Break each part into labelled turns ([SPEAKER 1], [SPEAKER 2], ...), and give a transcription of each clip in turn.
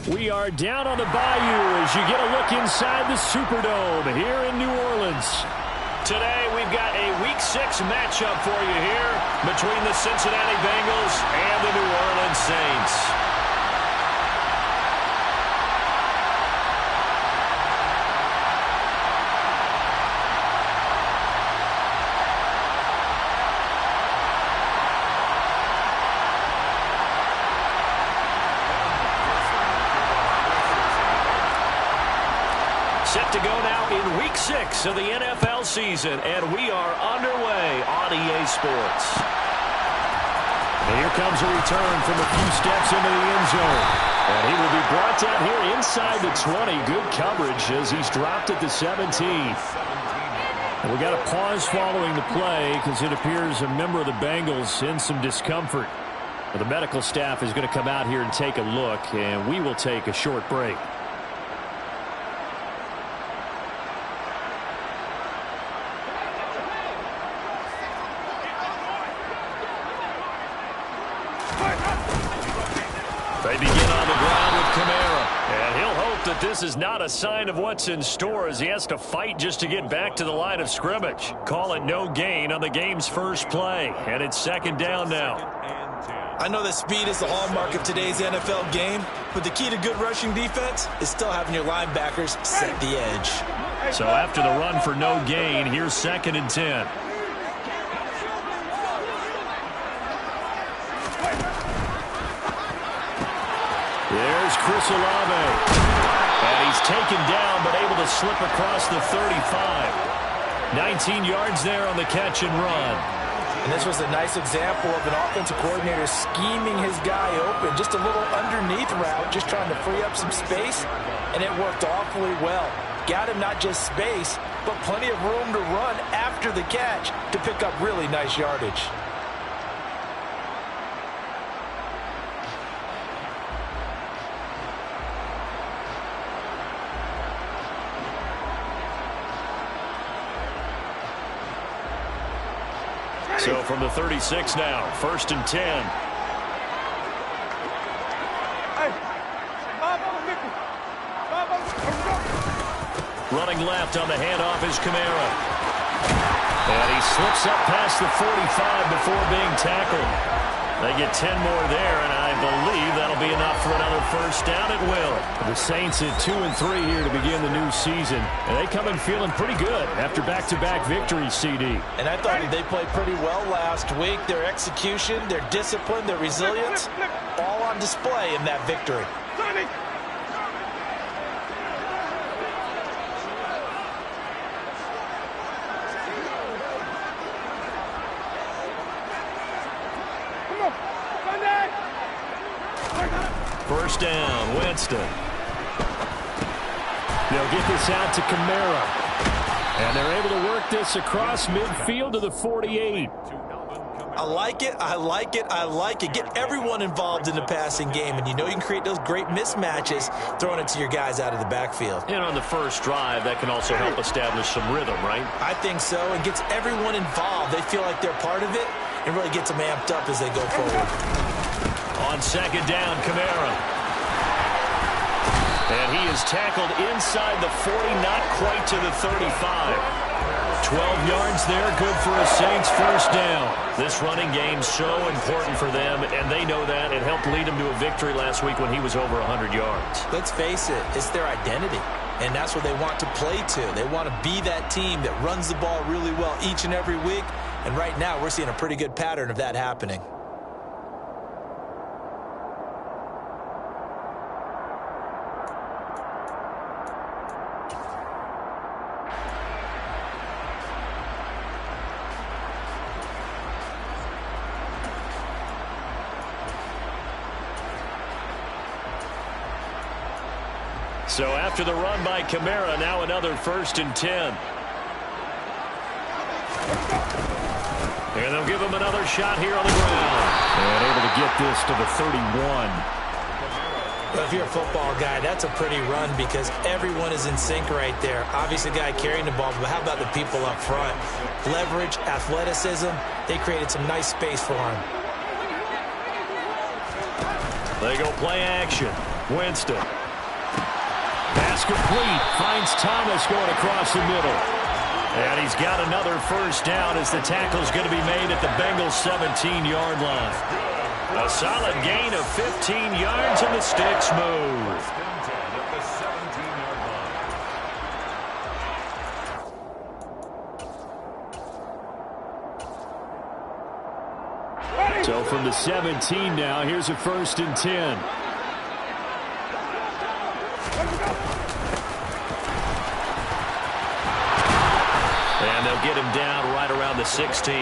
[SPEAKER 1] We are down on the bayou as you get a look inside the Superdome here in New Orleans. Today we've got a Week 6 matchup for you here between the Cincinnati Bengals and the New Orleans Saints. Set to go now in Week 6 of the NFL season, and we are underway on EA Sports. And here comes a return from a few steps into the end zone. And he will be brought down here inside the 20. Good coverage as he's dropped at the 17. And we got a pause following the play because it appears a member of the Bengals in some discomfort. Well, the medical staff is going to come out here and take a look, and we will take a short break. They begin on the ground with Kamara. And he'll hope that this is not a sign of what's in store as he has to fight just to get back to the line of scrimmage. Call it no gain on the game's first play. And it's second down now.
[SPEAKER 2] I know that speed is the hallmark of today's NFL game, but the key to good rushing defense is still having your linebackers set the edge.
[SPEAKER 1] So after the run for no gain, here's 2nd and 10. There's Chris Olave. And he's taken down but able to slip across the 35. 19 yards there on the catch and run.
[SPEAKER 2] And this was a nice example of an offensive coordinator scheming his guy open. Just a little underneath route, just trying to free up some space. And it worked awfully well. Got him not just space, but plenty of room to run after the catch to pick up really nice yardage.
[SPEAKER 1] So from the 36 now, 1st and 10. Running left on the handoff is Kamara. And he slips up past the 45 before being tackled. They get 10 more there, and I believe that'll be enough for another first down at will. The Saints at 2 and 3 here to begin the new season. And they come in feeling pretty good after back-to-back victories, CD.
[SPEAKER 2] And I thought they played pretty well last week. Their execution, their discipline, their resilience, all on display in that victory.
[SPEAKER 1] First down, Winston. They'll get this out to Kamara. And they're able to work this across midfield to the 48.
[SPEAKER 2] I like it, I like it, I like it. Get everyone involved in the passing game, and you know you can create those great mismatches throwing it to your guys out of the backfield.
[SPEAKER 1] And on the first drive, that can also help establish some rhythm, right?
[SPEAKER 2] I think so, and gets everyone involved. They feel like they're part of it, and really gets them amped up as they go forward.
[SPEAKER 1] On second down, Kamara. And he is tackled inside the 40, not quite to the 35. 12 yards there, good for a Saints first down. This running game so important for them, and they know that. It helped lead them to a victory last week when he was over 100 yards.
[SPEAKER 2] Let's face it, it's their identity, and that's what they want to play to. They want to be that team that runs the ball really well each and every week, and right now we're seeing a pretty good pattern of that happening.
[SPEAKER 1] So after the run by Kamara, now another 1st and 10. And they'll give him another shot here on the ground. And able to get this to the 31.
[SPEAKER 2] Well, if you're a football guy, that's a pretty run because everyone is in sync right there. Obviously, the guy carrying the ball, but how about the people up front? Leverage, athleticism, they created some nice space for him.
[SPEAKER 1] They go play action. Winston. Pass complete. Finds Thomas going across the middle. And he's got another first down as the tackle's going to be made at the Bengals' 17-yard line. A solid gain of 15 yards, and the sticks move. So from the 17 now, here's a 1st and 10. And they'll get him down right around the 16.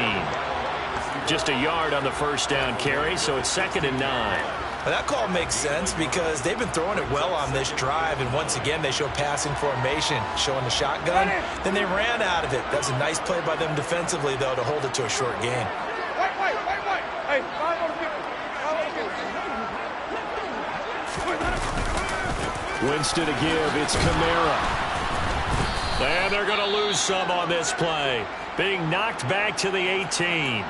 [SPEAKER 1] Just a yard on the first down carry, so it's 2nd and 9.
[SPEAKER 2] Well, that call makes sense because they've been throwing it well on this drive, and once again they show passing formation, showing the shotgun. Then they ran out of it. That's a nice play by them defensively, though, to hold it to a short gain.
[SPEAKER 1] Winston to give. It's Kamara. And they're going to lose some on this play. Being knocked back to the 18.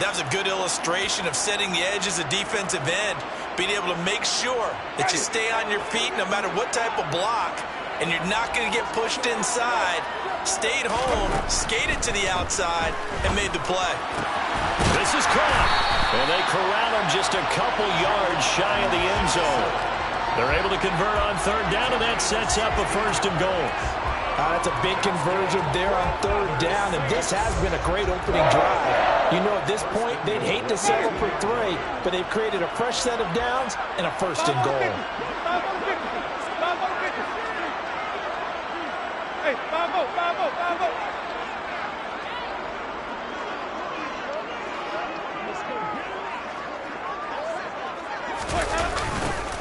[SPEAKER 2] That was a good illustration of setting the edge as a defensive end. Being able to make sure that you stay on your feet no matter what type of block. And you're not going to get pushed inside. Stayed home, skated to the outside, and made the play.
[SPEAKER 1] This is caught. And they corral him just a couple yards shy of the end zone. They're able to convert on 3rd down, and that sets up a 1st and goal.
[SPEAKER 2] That's a big conversion there on 3rd down, and this has been a great opening drive. You know, at this point, they'd hate to settle for 3, but they've created a fresh set of downs and a 1st and goal.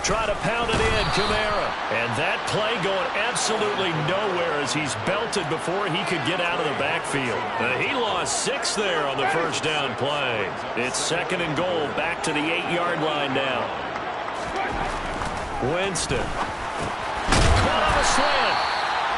[SPEAKER 1] Try to pound it in, Kamara. And that play going absolutely nowhere as he's belted before he could get out of the backfield. He lost 6 there on the first down play. It's 2nd and goal, back to the 8-yard line now. Winston. Caught on a slant.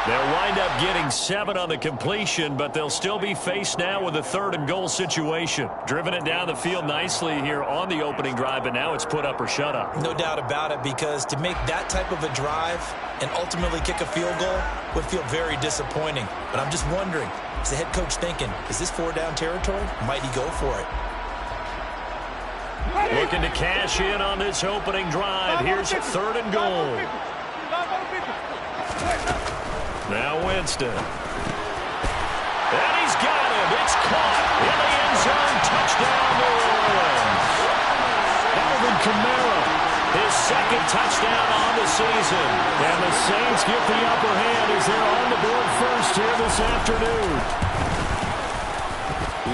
[SPEAKER 1] They'll wind up getting 7 on the completion, but they'll still be faced now with a 3rd and goal situation. Driven it down the field nicely here on the opening drive, but now it's put up or shut up.
[SPEAKER 2] No doubt about it, because to make that type of a drive and ultimately kick a field goal would feel very disappointing. But I'm just wondering, is the head coach thinking, is this 4-down territory? Might he go for it?
[SPEAKER 1] Looking to cash in on this opening drive. Here's a 3rd and goal. Now Winston. And he's got him. It's caught in the end zone. Touchdown, New Orleans. Alvin Kamara, his 2nd touchdown on the season. And the Saints get the upper hand as they're on the board first here this afternoon.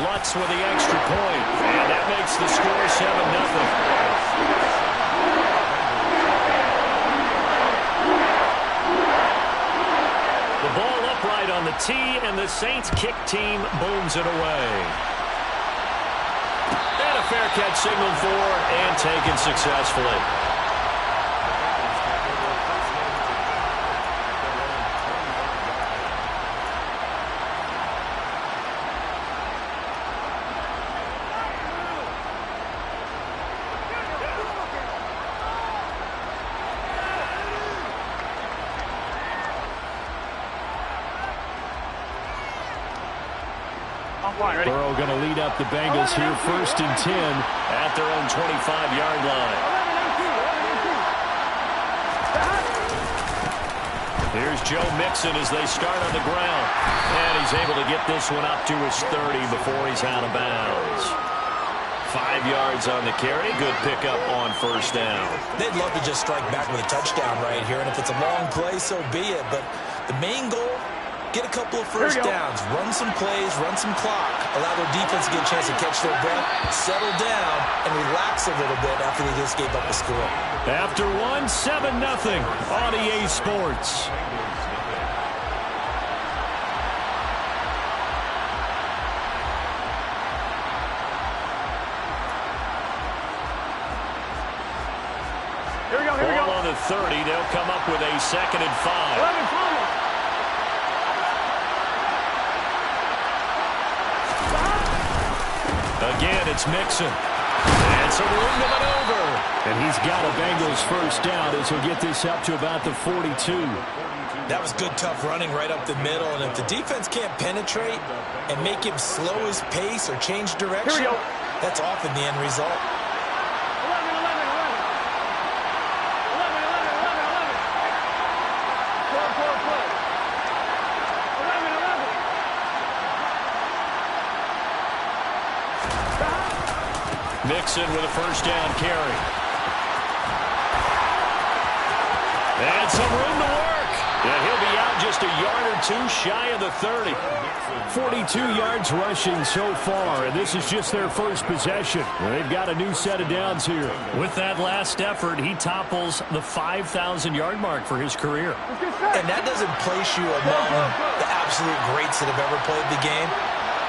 [SPEAKER 1] Lutz with the extra point. And that makes the score 7-0. Ball upright on the tee, and the Saints kick team booms it away. And a fair catch signaled for and taken successfully. Burrow going to lead up the Bengals here, 1st and 10 at their own 25-yard line. Here's Joe Mixon as they start on the ground. And he's able to get this one up to his 30 before he's out of bounds. 5 yards on the carry. Good pickup on 1st down.
[SPEAKER 2] They'd love to just strike back with a touchdown right here, and if it's a long play, so be it. But the main goal, get a couple of 1st downs, run some plays, run some clock, allow their defense to get a chance to catch their breath, settle down, and relax a little bit after they just gave up the score.
[SPEAKER 1] After 7-0 on EA Sports. Ball on the 30. They'll come up with a 2nd and 5. Again, it's Mixon. And some room to maneuver. And he's got a Bengals first down as he'll get this up to about the 42.
[SPEAKER 2] That was good, tough running right up the middle. And if the defense can't penetrate and make him slow his pace or change direction, that's often the end result.
[SPEAKER 1] Mixon with a first down carry. And some room to work. Yeah, he'll be out just a yard or two shy of the 30. 42 yards rushing so far, and this is just their first possession. Well, they've got a new set of downs here. With that last effort, he topples the 5,000-yard mark for his career.
[SPEAKER 2] And that doesn't place you among the absolute greats that have ever played the game.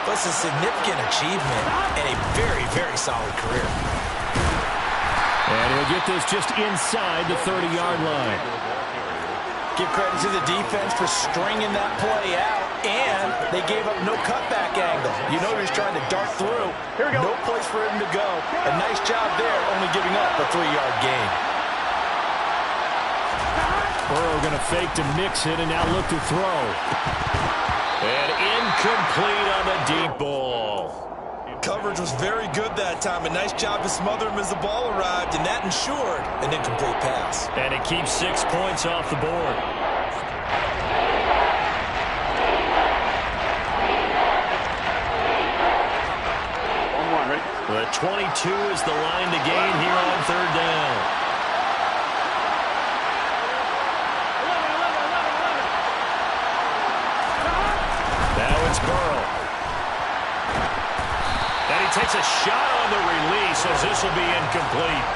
[SPEAKER 2] But it's a significant achievement and a very, very solid career.
[SPEAKER 1] And he'll get this just inside the 30-yard line.
[SPEAKER 2] Give credit to the defense for stringing that play out, and they gave up no cutback angle. You know he was trying to dart through. No place for him to go. A nice job there, only giving up a 3-yard gain.
[SPEAKER 1] Burrow going to fake to mix it and now look to throw. And incomplete on the deep ball.
[SPEAKER 2] Coverage was very good that time. A nice job to smother him as the ball arrived, and that ensured an incomplete pass.
[SPEAKER 1] And it keeps 6 points off the board. The 22 is the line to gain here on third down. Now it's Burrow. And he takes a shot on the release as this will be incomplete.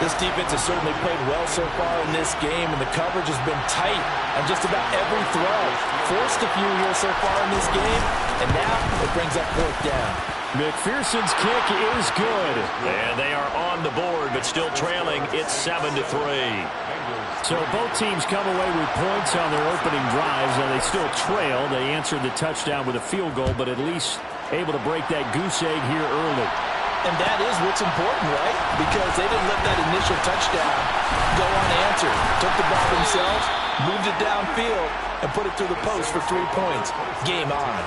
[SPEAKER 2] This defense has certainly played well so far in this game, and the coverage has been tight on just about every throw. Forced a few here so far in this game, and now it brings up fourth down.
[SPEAKER 1] McPherson's kick is good. And they are on the board, but still trailing. It's 7-3. So both teams come away with points on their opening drives, and they still trail. They answered the touchdown with a field goal, but at least able to break that goose egg here early.
[SPEAKER 2] And that is what's important, right? Because they didn't let that initial touchdown go unanswered. Took the ball themselves, moved it downfield, and put it through the post for 3 points. Game on.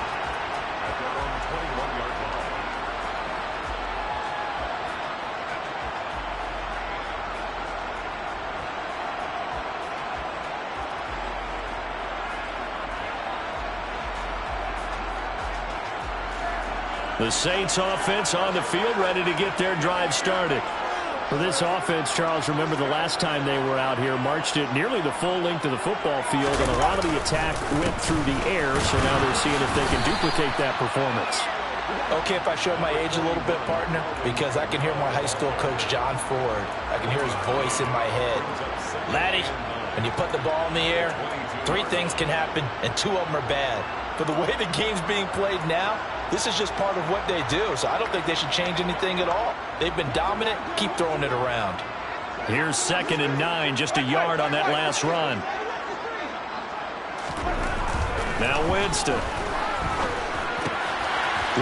[SPEAKER 1] The Saints offense on the field, ready to get their drive started. For this offense, Charles, remember the last time they were out here, marched it nearly the full length of the football field, and a lot of the attack went through the air, so now they're seeing if they can duplicate that performance.
[SPEAKER 2] Okay, if I show my age a little bit, partner, because I can hear my high school coach, John Ford. I can hear his voice in my head. Laddie, when you put the ball in the air, 3 things can happen, and 2 of them are bad. But the way the game's being played now, this is just part of what they do, so I don't think they should change anything at all. They've been dominant. Keep throwing it around.
[SPEAKER 1] Here's 2nd and 9, just a yard on that last run. Now Winston.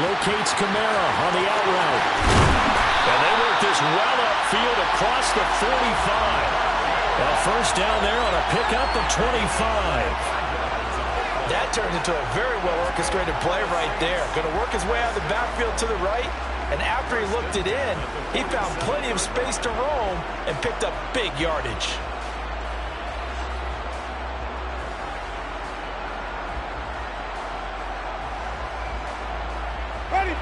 [SPEAKER 1] Locates Kamara on the out route. And they work this well upfield across the 45. A first down there on a pickup of 25.
[SPEAKER 2] That turned into a very well-orchestrated play right there. Going to work his way out of the backfield to the right, and after he looked it in, he found plenty of space to roam and picked up big yardage.
[SPEAKER 3] Ready.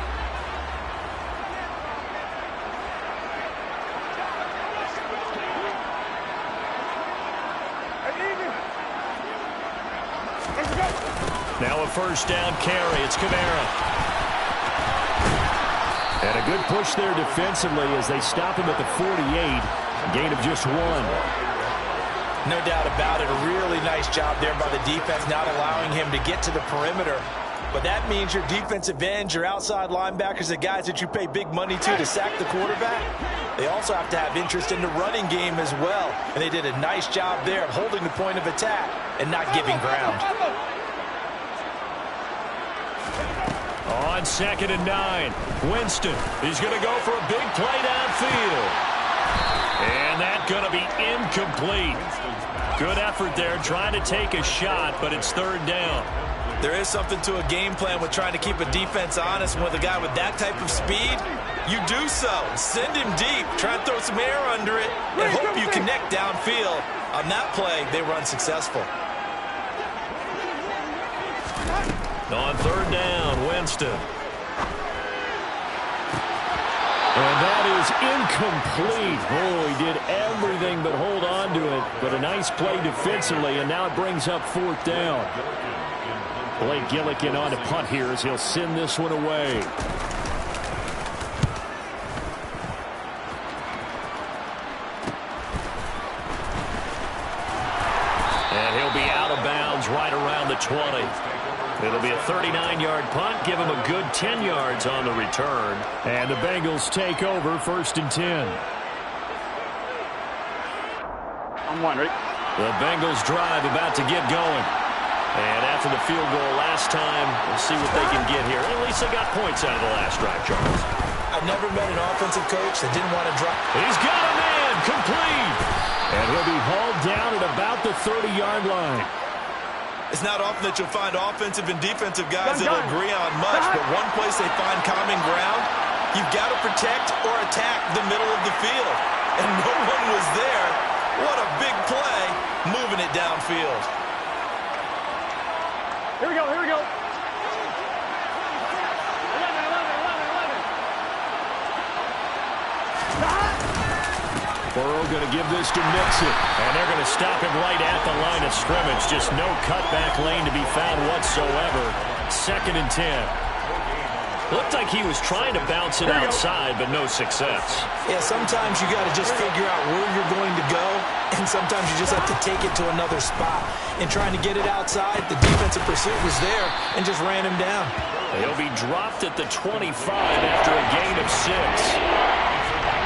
[SPEAKER 1] Now a first down carry. It's Kamara. And a good push there defensively as they stop him at the 48. Gain of just 1.
[SPEAKER 2] No doubt about it. A really nice job there by the defense, not allowing him to get to the perimeter. But that means your defensive ends, your outside linebackers, the guys that you pay big money to sack the quarterback, they also have to have interest in the running game as well. And they did a nice job there of holding the point of attack and not giving ground.
[SPEAKER 1] On 2nd and 9, Winston. He's going to go for a big play downfield. And that's going to be incomplete. Good effort there trying to take a shot, but it's 3rd down.
[SPEAKER 2] There is something to a game plan with trying to keep a defense honest. And with a guy with that type of speed, you do so. Send him deep. Try and throw some air under it and hope you connect downfield. On that play, they were unsuccessful.
[SPEAKER 1] On 3rd down, Winston. And that is incomplete. Oh, he did everything but hold on to it. But a nice play defensively, and now it brings up 4th down. Blake Gillikin on to punt here as he'll send this one away. And he'll be out of bounds right around the 20. It'll be a 39-yard punt. Give him a good 10 yards on the return. And the Bengals take over 1st and 10.
[SPEAKER 3] I'm one, Rick.
[SPEAKER 1] The Bengals drive about to get going. And after the field goal last time, we'll see what they can get here. At least they got points out of the last drive, Charles.
[SPEAKER 2] I've never met an offensive coach that didn't want to drop.
[SPEAKER 1] He's got a man, complete. And he'll be hauled down at about the 30-yard line.
[SPEAKER 2] It's not often that you'll find offensive and defensive guys that'll agree on much, but one place they find common ground, you've got to protect or attack the middle of the field. And no one was there. What a big play, moving it downfield.
[SPEAKER 3] Here we go, here we go. 11.
[SPEAKER 1] Burrow going to give this to Mixon. And they're going to stop him right at the line of scrimmage. Just no cutback lane to be found whatsoever. 2nd and 10. Looked like he was trying to bounce it outside, but no success.
[SPEAKER 2] Yeah, sometimes you got to just figure out where you're going to go, and sometimes you just have to take it to another spot. And trying to get it outside, the defensive pursuit was there and just ran him down.
[SPEAKER 1] He'll be dropped at the 25 after a gain of 6.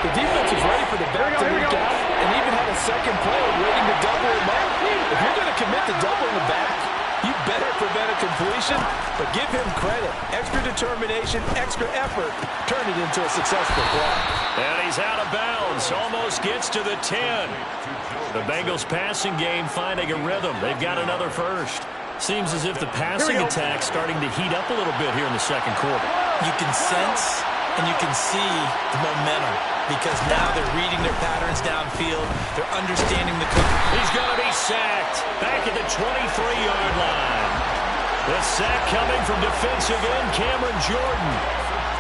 [SPEAKER 2] The defense was ready for the back to leak out and even had a second play waiting to double him up. If you're going to commit to doubling the back, you better prevent a completion, but give him credit. Extra determination, extra effort, turn it into a successful play.
[SPEAKER 1] And he's out of bounds, almost gets to the 10. The Bengals passing game finding a rhythm. They've got another first. Seems as if the passing attack's starting to heat up a little bit here in the 2nd quarter.
[SPEAKER 2] You can sense and you can see the momentum because now they're reading their patterns downfield. They're understanding the coverage.
[SPEAKER 1] He's going to be sacked back at the 23-yard line. The sack coming from defensive end Cameron Jordan.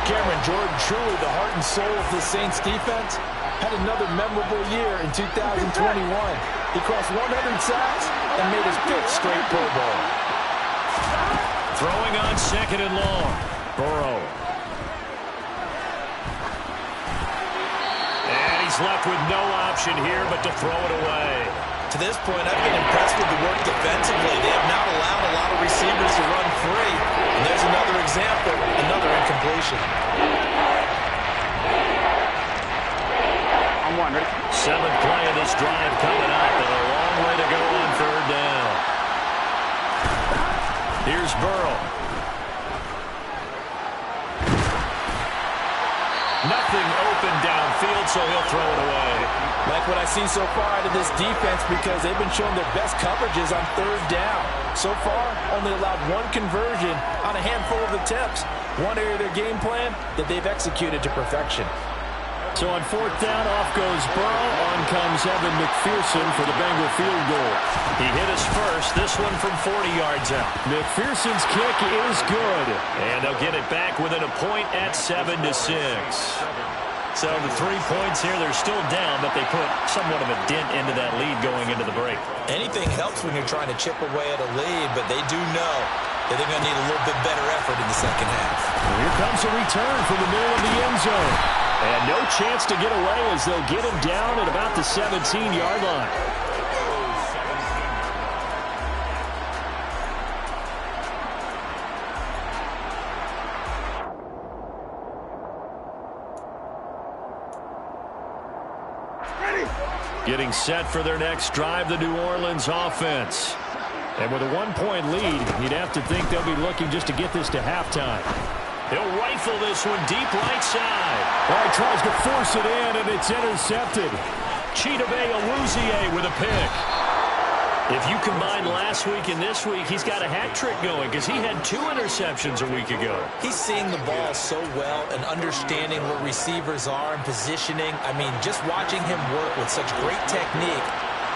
[SPEAKER 2] Cameron Jordan, truly the heart and soul of the Saints defense, had another memorable year in 2021. He crossed 100 sacks and made his 5th straight Pro Bowl.
[SPEAKER 1] Throwing on 2nd and long. Burrow. And he's left with no option here but to throw it away.
[SPEAKER 2] To this point, I've been impressed with the work defensively. They have not allowed a lot of receivers to run free. And there's another example, another incompletion.
[SPEAKER 3] I'm one, Rick.
[SPEAKER 1] 7th play of this drive coming up, and a long way to go on 3rd down. Here's Burrow. Nothing open downfield, so he'll throw it away.
[SPEAKER 2] Like what I've seen so far out of this defense because they've been showing their best coverages on 3rd down. So far, only allowed 1 conversion on a handful of attempts. One area of their game plan that they've executed to perfection.
[SPEAKER 1] So on 4th down, off goes Burrow. On comes Evan McPherson for the Bengal field goal. He hit his first, this one from 40 yards out. McPherson's kick is good. And they'll get it back within a point at 7-6. So the 3 points here, they're still down, but they put somewhat of a dent into that lead going into the break.
[SPEAKER 2] Anything helps when you're trying to chip away at a lead, but they do know that they're going to need a little bit better effort in the second half.
[SPEAKER 1] Here comes a return from the middle of the end zone. And no chance to get away as they'll get him down at about the 17-yard line. Getting set for their next drive, the New Orleans offense. And with a 1-point lead, you'd have to think they'll be looking just to get this to halftime. He'll rifle this one deep right side.
[SPEAKER 4] Well, he tries to force it in, and it's intercepted.
[SPEAKER 1] Chidobe Awuzie with a pick. If you combine last week and this week, he's got a hat trick going because he had 2 interceptions a week ago.
[SPEAKER 2] He's seeing the ball so well and understanding where receivers are and positioning. I mean, just watching him work with such great technique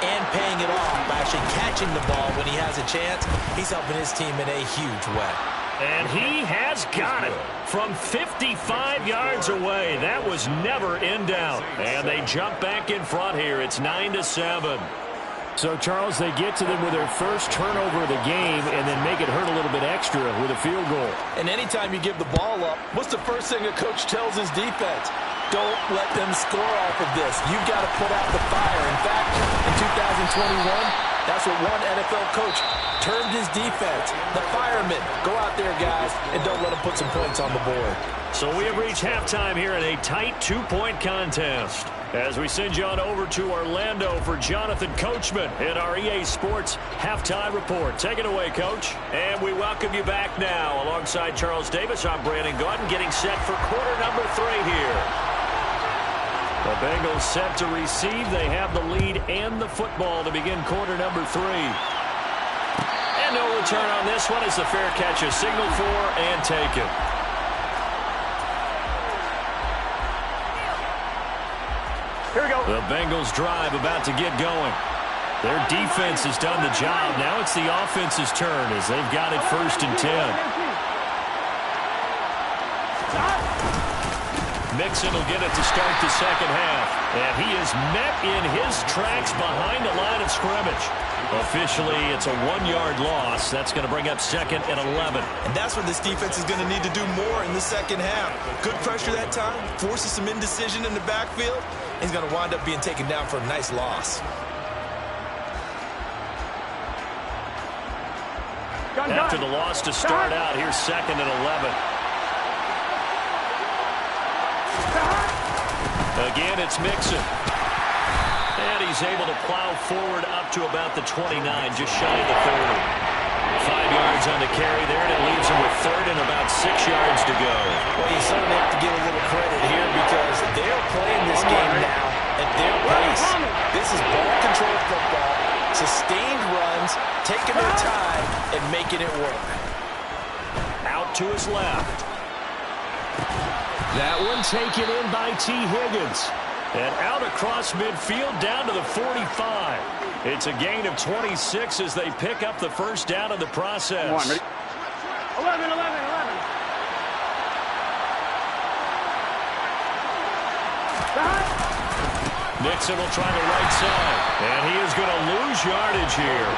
[SPEAKER 2] and paying it off by actually catching the ball when he has a chance, he's helping his team in a huge way.
[SPEAKER 1] And he has got it from 55 yards away. That was never in doubt. And they jump back in front here. It's 9-7.
[SPEAKER 4] So, Charles, they get to them with their first turnover of the game and then make it hurt a little bit extra with a field goal.
[SPEAKER 2] And anytime you give the ball up, what's the first thing a coach tells his defense? Don't let them score off of this. You've got to put out the fire. In fact, in 2021, that's what one NFL coach termed his defense. The firemen. Go out there, guys, and don't let them put some points on the board.
[SPEAKER 1] So we have reached halftime here in a tight 2-point contest. As we send you on over to Orlando for Jonathan Coachman in our EA Sports Halftime Report. Take it away, Coach. And we welcome you back now. Alongside Charles Davis, I'm Brandon Gaudin, getting set for quarter number 3 here. The Bengals set to receive. They have the lead and the football to begin quarter number 3. And no return on this one as the fair catch is signaled for and taken.
[SPEAKER 3] Here we go.
[SPEAKER 1] The Bengals drive about to get going. Their defense has done the job. Now it's the offense's turn as they've got it 1st and 10. Mixon will get it to start the second half. And he is met in his tracks behind the line of scrimmage. Officially, it's a 1-yard loss. That's going to bring up 2nd and 11.
[SPEAKER 5] And that's where this defense is going to need to do more in the second half. Good pressure that time, forces some indecision in the backfield. He's going to wind up being taken down for a nice loss.
[SPEAKER 1] After the loss to start out, here's 2nd and 11. Again, it's Mixon. And he's able to plow forward up to about the 29, just shy of the 30. 5 yards on the carry there, and it leaves him with 3rd and about 6 yards to go.
[SPEAKER 2] Well, you certainly have to give a little credit here because they're playing this game now at their pace. This is ball control football, sustained runs, taking their time, and making it work.
[SPEAKER 1] Out to his left.
[SPEAKER 4] That one taken in by T. Higgins.
[SPEAKER 1] And out across midfield down to the 45. It's a gain of 26 as they pick up the first down in the process.
[SPEAKER 3] 11.
[SPEAKER 1] Nixon will try the right side. And he is going to lose yardage here.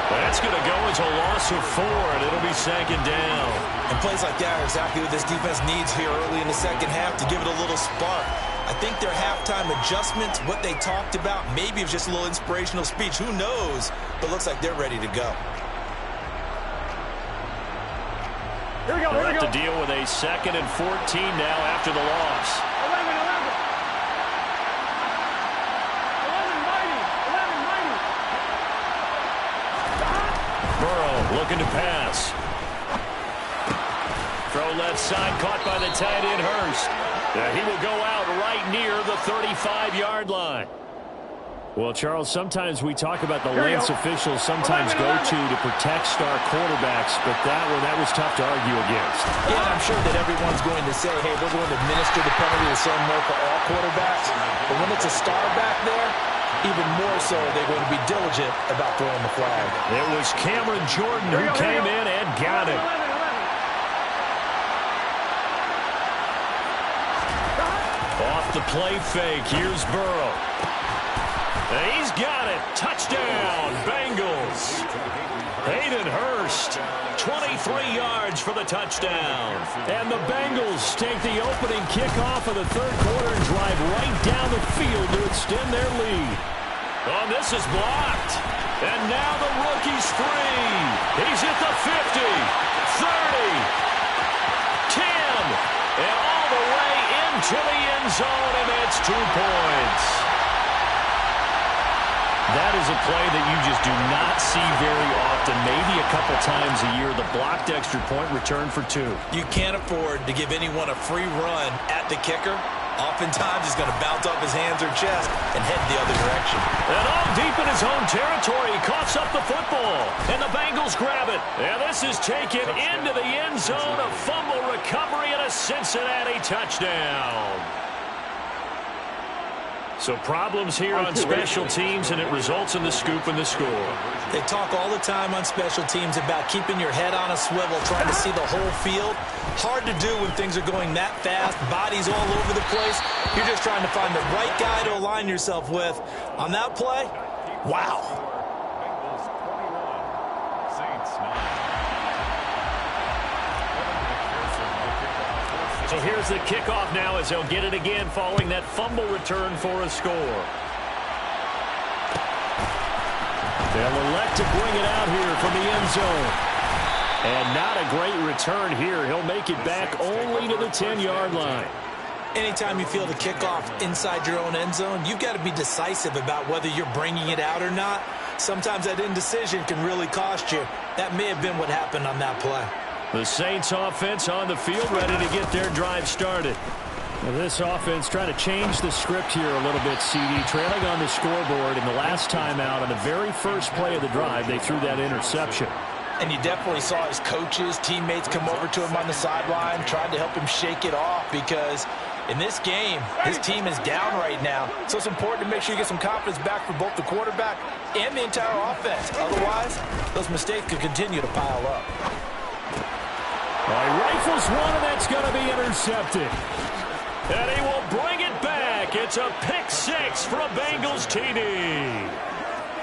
[SPEAKER 1] That's going to go as a loss of 4, and it'll be 2nd down.
[SPEAKER 5] And plays like that are exactly what this defense needs here early in the second half to give it a little spark. I think their halftime adjustments, what they talked about, maybe it was just a little inspirational speech. Who knows? But looks like they're ready to go.
[SPEAKER 3] Here we go.
[SPEAKER 1] They'll have to deal with a 2nd and 14 now after the loss.
[SPEAKER 3] 11 mighty.
[SPEAKER 1] Burrow looking to pass. Throw left side, caught by the tight end Hurst. He will go out right near the 35-yard line.
[SPEAKER 4] Well, Charles, sometimes we talk about the lengths officials sometimes go to protect star quarterbacks, but that was tough to argue against.
[SPEAKER 2] Yeah, and I'm sure that everyone's going to say, hey, we're going to administer the penalty the same way for all quarterbacks. But when it's a star back there, even more so, they're going to be diligent about throwing the flag.
[SPEAKER 1] It was Cameron Jordan who came in and got it. Off the play fake, here's Burrow. He's got it. Touchdown, Bengals. Hayden Hurst, 23 yards for the touchdown. And the Bengals take the opening kickoff of the third quarter and drive right down the field to extend their lead. Oh, this is blocked. And now the rookie's free. He's at the 50, 30, 10, and all the way into the end zone, and it's 2 points.
[SPEAKER 4] That is a play that you just do not see very often, maybe a couple times a year. The blocked extra point return for 2.
[SPEAKER 5] You can't afford to give anyone a free run at the kicker. Oftentimes, he's going to bounce off his hands or chest and head the other direction.
[SPEAKER 1] And all deep in his own territory, he coughs up the football, and the Bengals grab it. And this is taken into the end zone, a fumble recovery and a Cincinnati touchdown. So problems here on special teams, and it results in the scoop and the score.
[SPEAKER 5] They talk all the time on special teams about keeping your head on a swivel, trying to see the whole field. Hard to do when things are going that fast, bodies all over the place. You're just trying to find the right guy to align yourself with. On that play, wow.
[SPEAKER 1] So here's the kickoff now as they'll get it again following that fumble return for a score. They'll elect to bring it out here from the end zone. And not a great return here. He'll make it back only to the 10-yard line.
[SPEAKER 5] Anytime you feel the kickoff inside your own end zone, you've got to be decisive about whether you're bringing it out or not. Sometimes that indecision can really cost you. That may have been what happened on that play.
[SPEAKER 1] The Saints offense on the field, ready to get their drive started.
[SPEAKER 4] Now this offense trying to change the script here a little bit, CD. Trailing on the scoreboard, and the last time out on the very first play of the drive, they threw that interception.
[SPEAKER 2] And you definitely saw his coaches, teammates come over to him on the sideline, trying to help him shake it off, because in this game, his team is down right now. So it's important to make sure you get some confidence back for both the quarterback and the entire offense. Otherwise, those mistakes could continue to pile up.
[SPEAKER 1] He rifles one, and that's going to be intercepted. And he will bring it back. It's a pick six for a Bengals TD.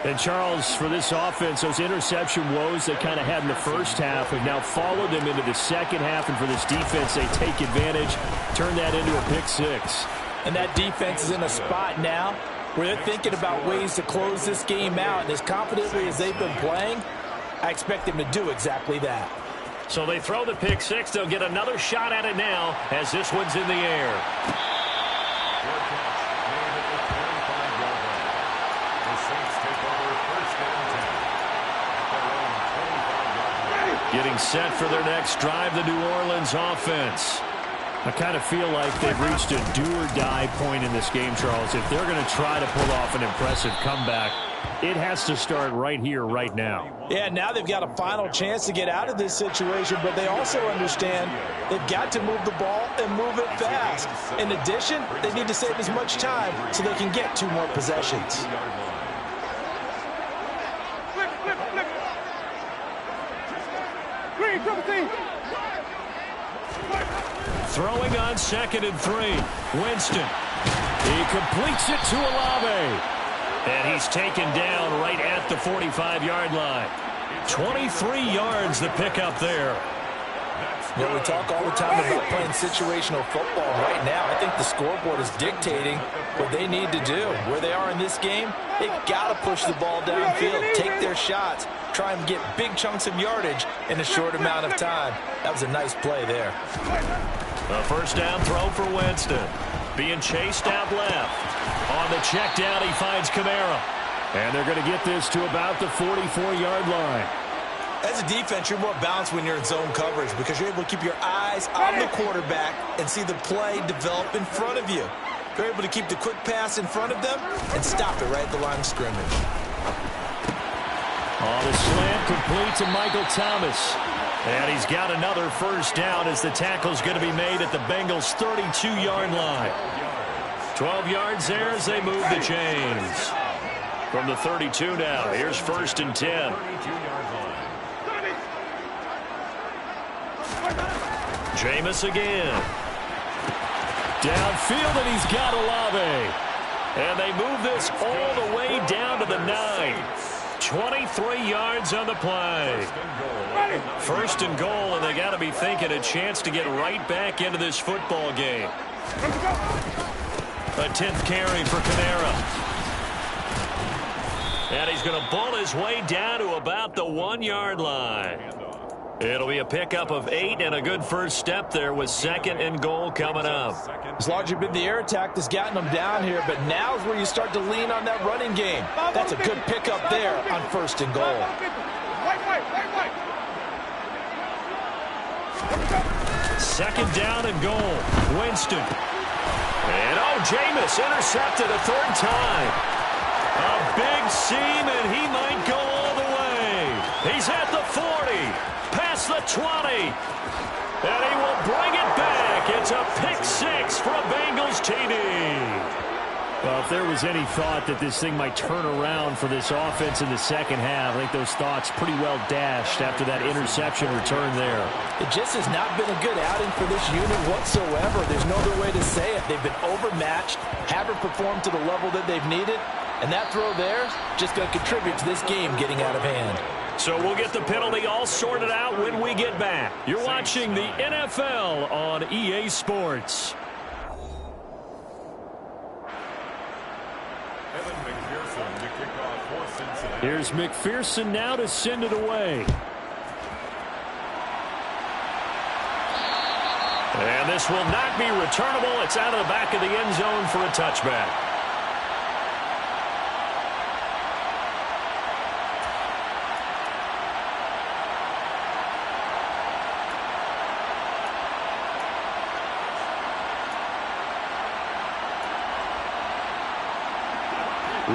[SPEAKER 4] And Charles, for this offense, those interception woes they kind of had in the first half have now followed them into the second half. And for this defense, they take advantage, turn that into a pick six.
[SPEAKER 2] And that defense is in a spot now where they're thinking about ways to close this game out. And as confidently as they've been playing, I expect them to do exactly that.
[SPEAKER 1] So they throw the pick six. They'll get another shot at it now as this one's in the air. Getting set for their next drive, the New Orleans offense.
[SPEAKER 4] I kind of feel like they've reached a do-or-die point in this game, Charles. If they're going to try to pull off an impressive comeback, it has to start right here, right now.
[SPEAKER 2] Yeah, now they've got a final chance to get out of this situation, but they also understand they've got to move the ball and move it fast. In addition, they need to save as much time so they can get 2 more possessions.
[SPEAKER 1] Throwing on 2nd and 3. Winston. He completes it to Olave. And he's taken down right at the 45-yard line. 23 yards the pickup there.
[SPEAKER 2] You know, we talk all the time about playing situational football. Right now, I think the scoreboard is dictating what they need to do. Where they are in this game, they've got to push the ball downfield, take their shots, try and get big chunks of yardage in a short amount of time. That was a nice play there.
[SPEAKER 1] A first down throw for Winston. Being chased out left. On the check down, he finds Kamara.
[SPEAKER 4] And they're going to get this to about the 44-yard line.
[SPEAKER 5] As a defense, you're more balanced when you're in zone coverage because you're able to keep your eyes on the quarterback and see the play develop in front of you. You're able to keep the quick pass in front of them and stop it right at the line of scrimmage.
[SPEAKER 1] The slant complete to Michael Thomas. And he's got another first down as the tackle's going to be made at the Bengals' 32-yard line. 12 yards there as they move the chains. From the 32 now, here's 1st and 10. Jameis again. Downfield, and he's got Olave. And they move this all the way down to the 9. 23 yards on the play. 1st and goal, and they got to be thinking a chance to get right back into this football game. A 10th carry for Kamara. And he's going to bull his way down to about the 1-yard line. It'll be a pickup of 8 and a good first step there with 2nd and goal coming up.
[SPEAKER 2] It's largely been the air attack that's gotten them down here, but now's where you start to lean on that running game. That's a good pickup there on 1st and goal.
[SPEAKER 1] Second down and goal. Winston. And Jameis intercepted a 3rd time. A big seam, and he might go all the way. He's at the 40, past the 20, and he will bring it back. It's a pick-6 for a Bengals TD.
[SPEAKER 4] Well, if there was any thought that this thing might turn around for this offense in the second half, I think those thoughts pretty well dashed after that interception return there.
[SPEAKER 2] It just has not been a good outing for this unit whatsoever. There's no other way to say it. They've been overmatched, haven't performed to the level that they've needed, and that throw there just going to contribute to this game getting out of hand.
[SPEAKER 1] So we'll get the penalty all sorted out when we get back. You're watching the NFL on EA Sports.
[SPEAKER 4] Here's McPherson now to send it away.
[SPEAKER 1] And this will not be returnable. It's out of the back of the end zone for a touchback.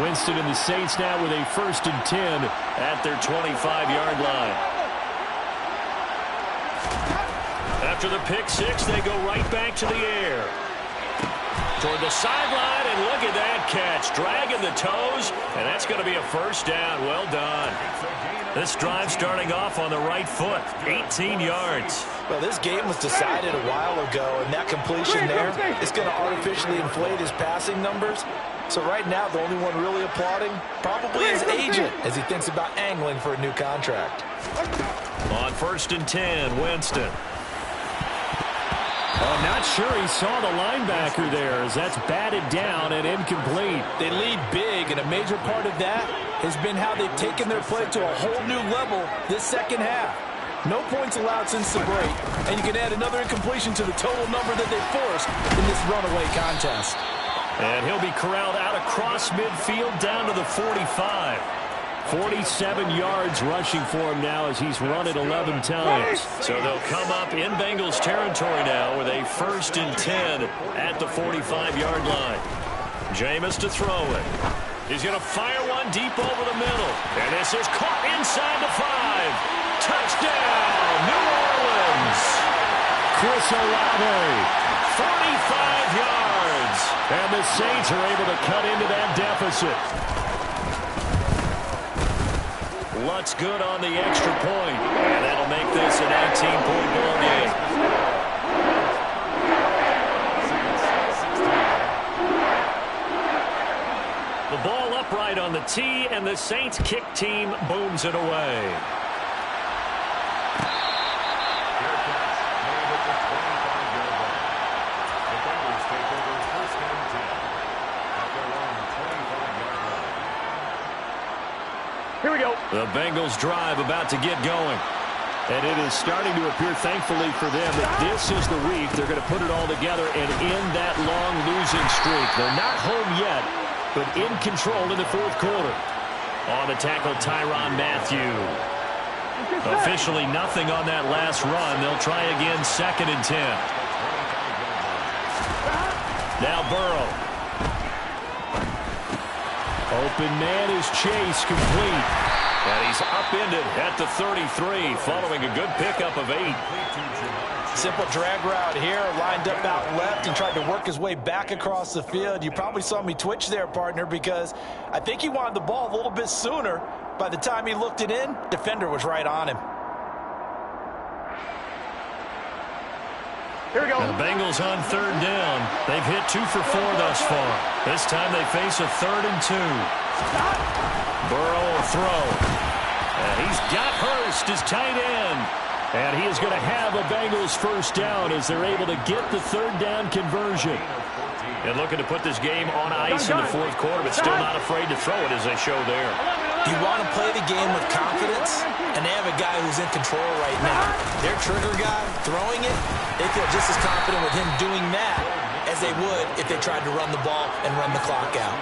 [SPEAKER 4] Winston and the Saints now with a 1st and 10
[SPEAKER 1] at their 25-yard line. After the pick-6, they go right back to the air. Toward the sideline, and look at that catch. Dragging the toes, and that's going to be a 1st down. Well done. This drive starting off on the right foot, 18 yards.
[SPEAKER 2] Well, this game was decided a while ago, and that completion there is going to artificially inflate his passing numbers. So right now, the only one really applauding probably his agent as he thinks about angling for a new contract.
[SPEAKER 1] On 1st and 10, Winston.
[SPEAKER 4] I'm not sure he saw the linebacker there as that's batted down and incomplete.
[SPEAKER 2] They lead big, and a major part of that has been how they've taken their play to a whole new level this second half. No points allowed since the break, and you can add another incompletion to the total number that they forced in this runaway contest.
[SPEAKER 1] And he'll be corralled out across midfield down to the 45.
[SPEAKER 4] 47 yards rushing for him now as he's run it 11 times.
[SPEAKER 1] So they'll come up in Bengals territory now with a 1st and 10 at the 45-yard line. Jameis to throw it. He's going to fire one deep over the middle. And this is caught inside the 5. Touchdown, New Orleans.
[SPEAKER 4] Chris Olave.
[SPEAKER 1] 45 yards.
[SPEAKER 4] And the Saints are able to cut into that deficit.
[SPEAKER 1] Lutz good on the extra point. And that'll make this a 19-point ball game. The ball upright on the tee, and the Saints kick team booms it away.
[SPEAKER 3] Here we go.
[SPEAKER 1] The Bengals drive about to get going.
[SPEAKER 4] And it is starting to appear, thankfully for them, that this is the week they're going to put it all together and end that long losing streak. They're not home yet, but in control in the 4th quarter.
[SPEAKER 1] On the tackle, Tyrann Mathieu. Officially nothing on that last run. They'll try again, 2nd and 10. Now Burrow.
[SPEAKER 4] Open man is Chase, complete.
[SPEAKER 1] And he's upended at the 33 following a good pickup of 8.
[SPEAKER 2] Simple drag route here, lined up out left and tried to work his way back across the field. You probably saw me twitch there, partner, because I think he wanted the ball a little bit sooner. By the time he looked it in, defender was right on him.
[SPEAKER 3] Here we go.
[SPEAKER 1] And the Bengals on 3rd down. They've hit 2 for 4 thus far. This time they face a 3rd and 2. Burrow will throw. And he's got Hurst, his tight end.
[SPEAKER 4] And he is going to have a Bengals 1st down as they're able to get the 3rd down conversion.
[SPEAKER 1] And looking to put this game on ice in the 4th quarter, but still not afraid to throw it as they show there.
[SPEAKER 5] You want to play the game with confidence, and they have a guy who's in control right now. Their trigger guy, throwing it, they feel just as confident with him doing that as they would if they tried to run the ball and run the clock out.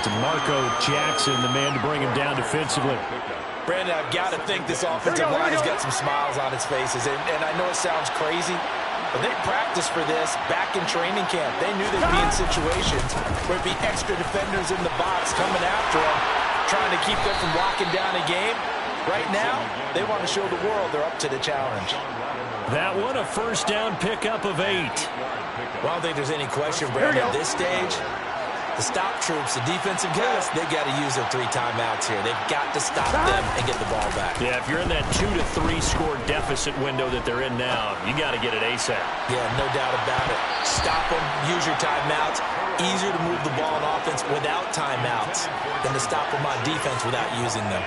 [SPEAKER 4] DeMarco Jackson, the man to bring him down defensively.
[SPEAKER 2] Brandon, I've got to think this offensive line has got some smiles on its faces, and I know it sounds crazy, but they practiced for this back in training camp. They knew they'd be in situations where it'd be extra defenders in the box coming after them, trying to keep them from locking down a game. Right now, they want to show the world they're up to the challenge.
[SPEAKER 4] That one, a first down pickup of 8.
[SPEAKER 5] Well, I don't think there's any question, Brandon, at this stage. The stop troops, the defensive guys, they got to use their 3 timeouts here. They've got to stop them and get the ball back.
[SPEAKER 4] Yeah, if you're in that 2 to 3 score deficit window that they're in now, you got to get it ASAP.
[SPEAKER 5] Yeah, no doubt about it. Stop them, use your timeouts. Easier to move the ball on offense without timeouts than to stop them on defense without using them.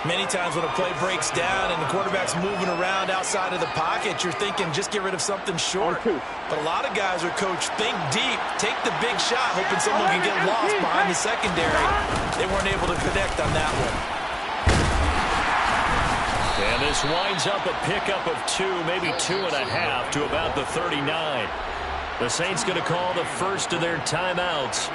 [SPEAKER 5] Many times when a play breaks down and the quarterback's moving around outside of the pocket, you're thinking just get rid of something short. But a lot of guys are coached, think deep, take the big shot, hoping someone can get lost behind the secondary. They weren't able to connect on that one.
[SPEAKER 4] And this winds up a pickup of 2, maybe 2.5 to about the 39. The Saints going to call the first of their timeouts.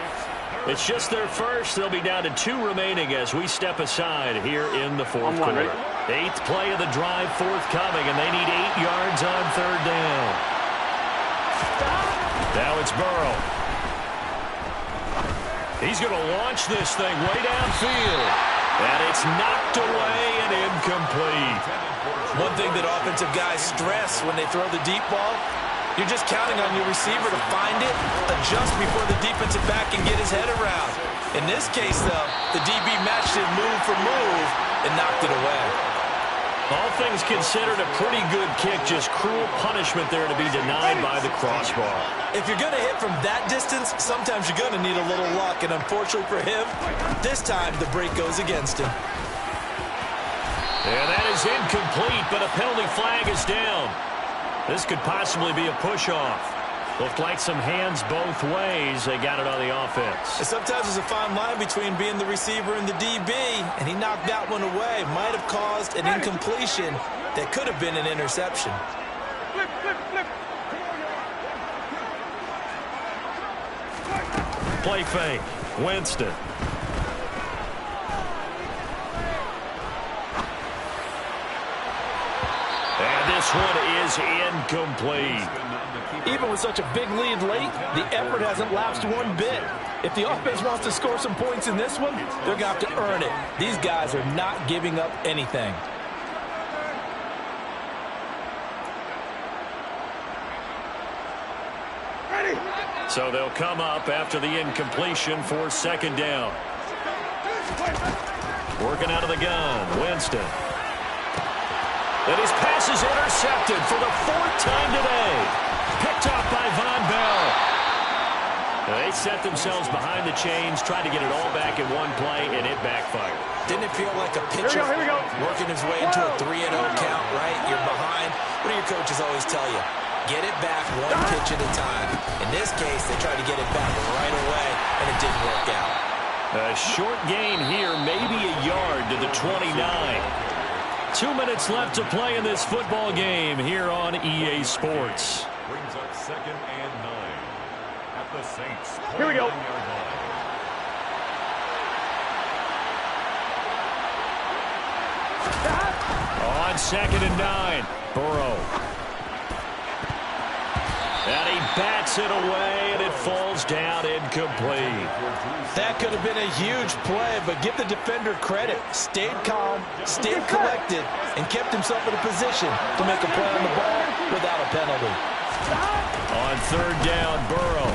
[SPEAKER 4] It's just their first. They'll be down to 2 remaining as we step aside here in the 4th quarter. 8th play of the drive forthcoming, and they need 8 yards on 3rd down. Now it's Burrow. He's going to launch this thing way downfield. And it's knocked away and incomplete.
[SPEAKER 5] One thing that offensive guys stress when they throw the deep ball, you're just counting on your receiver to find it, adjust before the defensive back can get his head around. In this case, though, the DB matched it move for move and knocked it away.
[SPEAKER 4] All things considered, a pretty good kick, just cruel punishment there to be denied by the crossbar.
[SPEAKER 5] If you're going to hit from that distance, sometimes you're going to need a little luck, and unfortunately for him, this time the break goes against him.
[SPEAKER 4] And that is incomplete, but a penalty flag is down. This could possibly be a push-off. Looked like some hands both ways. They got it on the offense.
[SPEAKER 5] And sometimes there's a fine line between being the receiver and the DB, and he knocked that one away. Might have caused an incompletion that could have been an interception.
[SPEAKER 4] Play fake. Winston. This one is incomplete.
[SPEAKER 2] Even with such a big lead late, the effort hasn't lapsed one bit. If the offense wants to score some points in this one, they're going to have to earn it. These guys are not giving up anything.
[SPEAKER 4] So they'll come up after the incompletion for 2nd down. Working out of the gun, Winston. And his pass is intercepted for the 4th time today. Picked off by Von Bell. They set themselves behind the chains, tried to get it all back in one play, and it backfired.
[SPEAKER 5] Didn't it feel like a pitcher working his way into a 3-0 count, right? You're behind. What do your coaches always tell you? Get it back one pitch at a time. In this case, they tried to get it back right away, and it didn't work out.
[SPEAKER 4] A short gain here, maybe a yard to the 29. 2 minutes left to play in this football game here on EA Sports.
[SPEAKER 1] Brings up 2nd and 9 at the Saints.
[SPEAKER 3] Here we go.
[SPEAKER 4] On 2nd and 9, Burrow. And he bats it away, and it falls down incomplete.
[SPEAKER 2] That could have been a huge play, but give the defender credit. Stayed calm, stayed collected, and kept himself in a position to make a play on the ball without a penalty.
[SPEAKER 4] On 3rd down, Burrow.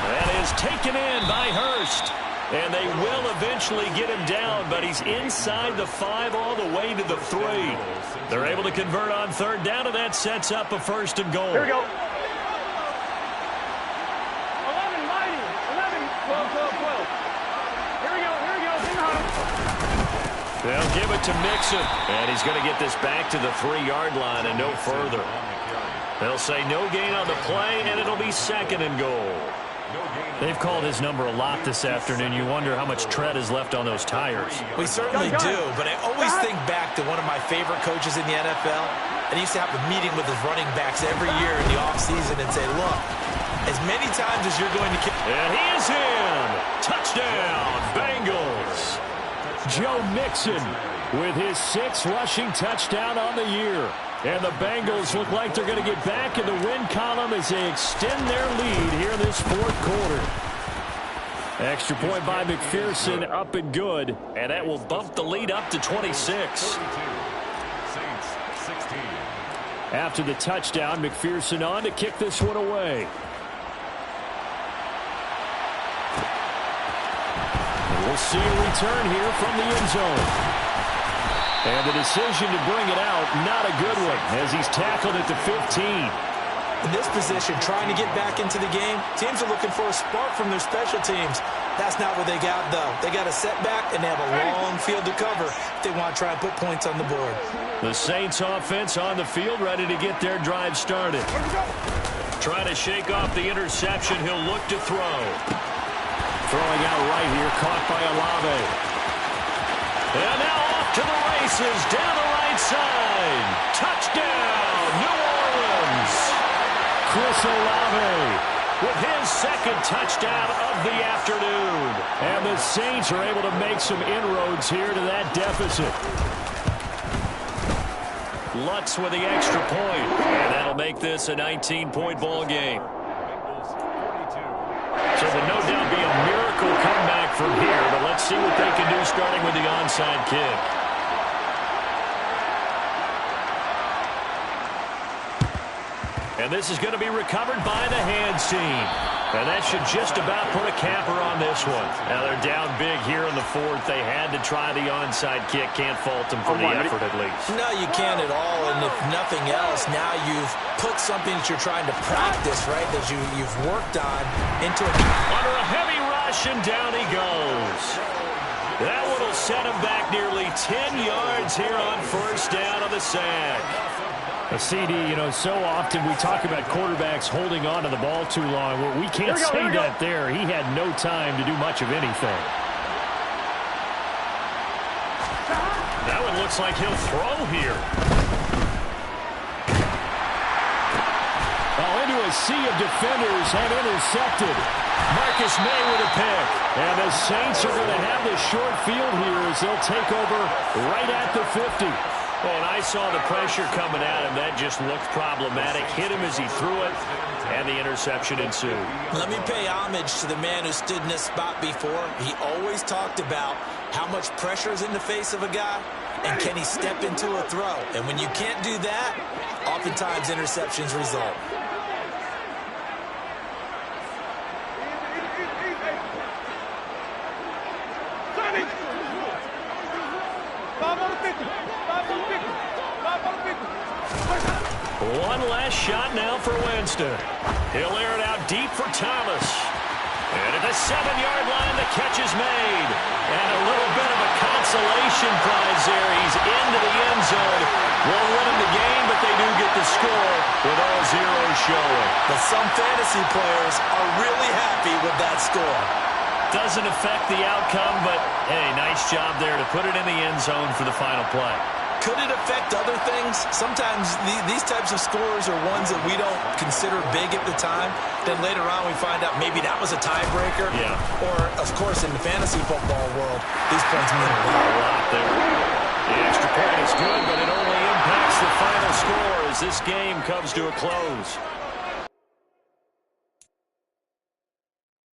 [SPEAKER 4] That is taken in by Hurst. And they will eventually get him down, but he's inside the 5 all the way to the 3. They're able to convert on 3rd down, and that sets up a 1st and goal.
[SPEAKER 3] Here we go. 11, mighty. 11, 12, 12, 12. Here we go.
[SPEAKER 4] They'll give it to Mixon, and he's going to get this back to the 3-yard line and no further. They'll say no gain on the play, and it'll be 2nd and goal. They've called his number a lot this afternoon. You wonder how much tread is left on those tires.
[SPEAKER 2] We certainly do, but I always think back to one of my favorite coaches in the NFL. And he used to have a meeting with his running backs every year in the offseason and say, look, as many times as you're going to kick.
[SPEAKER 4] And he is in. Touchdown, Bengals. Joe Mixon with his 6th rushing touchdown on the year. And the Bengals look like they're going to get back in the win column as they extend their lead here in this 4th quarter. Extra point by McPherson, up and good. And that will bump the lead up to 26. After the touchdown, McPherson on to kick this one away. And we'll see a return here from the end zone. And the decision to bring it out, not a good one, as he's tackled at the 15.
[SPEAKER 2] In this position, trying to get back into the game, teams are looking for a spark from their special teams. That's not what they got, though. They got a setback, and they have a long field to cover if they want to try and put points on the board.
[SPEAKER 4] The Saints offense on the field, ready to get their drive started. Trying to shake off the interception, he'll look to throw. Throwing out right here, caught by Olave. And now off to the races, down the right side. Touchdown, New Orleans. Chris Olave with his 2nd touchdown of the afternoon. And the Saints are able to make some inroads here to that deficit. Lutz with the extra point. And that'll make this a 19-point ball game. So there'll no doubt be a miracle comeback from here, but let's see what they can do starting with the onside kick. And this is going to be recovered by the hands team. And that should just about put a capper on this one. Now they're down big here in the 4th. They had to try the onside kick. Can't fault them for the effort at least.
[SPEAKER 2] No, you can't at all. And if nothing else, now you've put something that you're trying to practice, right, that you've worked on into a...
[SPEAKER 4] Under a heavy rush, and down he goes. That one will set him back nearly 10 yards here on 1st down on the sack. A CD, you know, so often we talk about quarterbacks holding on to the ball too long. Well, we can't say that there. He had no time to do much of anything. That one looks like he'll throw here. Oh, into a sea of defenders and intercepted. Marcus May with a pick. And the Saints are going to have the short field here as they'll take over right at the 50. Well, and I saw the pressure coming at him. That just looked problematic. Hit him as he threw it, and the interception ensued.
[SPEAKER 2] Let me pay homage to the man who stood in this spot before. He always talked about how much pressure is in the face of a guy, and can he step into a throw. And when you can't do that, oftentimes interceptions result.
[SPEAKER 4] One last shot now for Winston. He'll air it out deep for Thomas. And at the 7-yard line, the catch is made. And a little bit of a consolation prize there. He's into the end zone. Won't win him the game, but they do get the score with all zeros showing.
[SPEAKER 2] But some fantasy players are really happy with that score.
[SPEAKER 4] Doesn't affect the outcome, but, hey, nice job there to put it in the end zone for the final play.
[SPEAKER 2] Could it affect other things? Sometimes these types of scores are ones that we don't consider big at the time. Then later on we find out maybe that was a tiebreaker.
[SPEAKER 4] Yeah.
[SPEAKER 2] Or, of course, in the fantasy football world, these points mean a
[SPEAKER 4] lot there. The extra point is good, but it only impacts the final score as this game comes to a close.